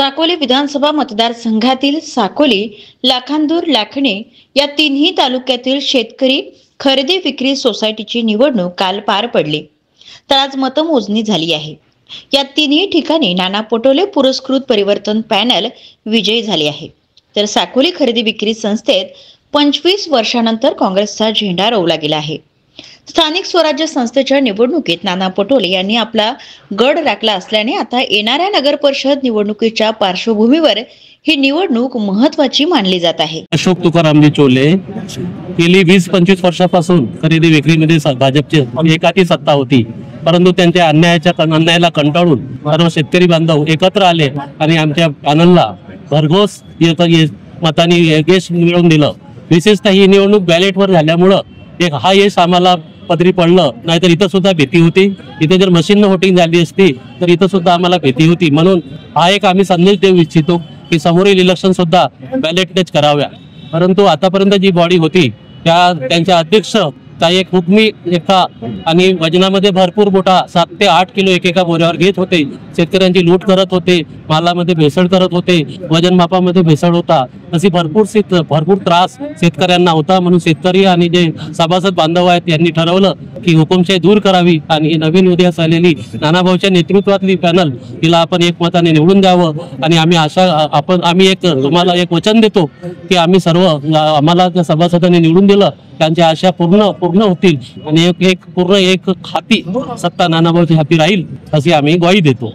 साकोली विधानसभा मतदारसंघातील साकोली, लाखांदूर, लाखणी या तिन्ही तालुक्यातील शेतकरी खरेदी विक्री सोसायटीची निवडणूक काल पार पडली। तर आज मतमोजणी झाली आहे। या तिन्ही ठिकाणी नाना पटोले पुरस्कृत परिवर्तन पॅनल विजयी झाले आहे। तर साकोली खरेदी विक्री संस्थेत 25 वर्षांनंतर काँग्रेसचा झेंडा रोवला गेला आहे। स्थानिक स्वराज्य संस्थेच्या निवडणुकीत नाना पटोले यांनी आपला गड राखला असल्याने आता येणाऱ्या नगर परिषद निवडणुकीच्या पार्श्वभूमीवर ही निवडणूक महत्त्वाची मानली जात आहे। अशोक तुकारामजी चोले गेली 20-25 वर्षापासून खरेदी विक्रीमध्ये भाजपची एकाची सत्ता होती, परंतु त्यांच्या अन्यायाला कंटाळून सर्व शेतकरी बांधव एकत्र आले आणि आमच्या पॅनलला भरघोस मतांनी यश मिळवून दिलं। विशेषतः ही निवडणूक बॅलेटवर झाल्यामुळं एक हा यश आम्हाला पदरी पडलं, नाहीतर इथं सुद्धा भीती होती। इथे जर मशीन वोटिंग झाली असती तर इथं सुद्धा आम्हाला भीती होती। म्हणून हा एक आम्ही संदेश देऊ इच्छितो की समोरील इलेक्शन सुद्धा बॅलेटनेच कराव्या। परंतु आतापर्यंत जी बॉडी होती त्यांच्या अध्यक्ष एक हुकमी एका आणि वजनामध्ये भरपूर मोठा 7 ते 8 किलो एकेका बोऱ्यावर घेत होते। शेतकऱ्यांची लूट करत होते, मालामध्ये भेसळ करत होते, वजन मापामध्ये भेसळ होता। अशी भरपूर त्रास शेतकऱ्यांना होता। म्हणून शेतकरी आणि जे सभासद बांधव आहेत यांनी ठरवलं की हुकुमशाही दूर करावी आणि नवीन उदयास आलेली नानाभाऊच्या नेतृत्वातली पॅनल तिला आपण एकमताने निवडून द्यावं। आणि आम्ही तुम्हाला एक वचन देतो की आम्ही सर्व आम्हाला त्या सभासदांनी निवडून दिलं त्यांच्या आशा पूर्ण होतील आणि एक हाती सत्ता नानाभाऊच्या हाती राहील अशी आम्ही ग्वाही देतो।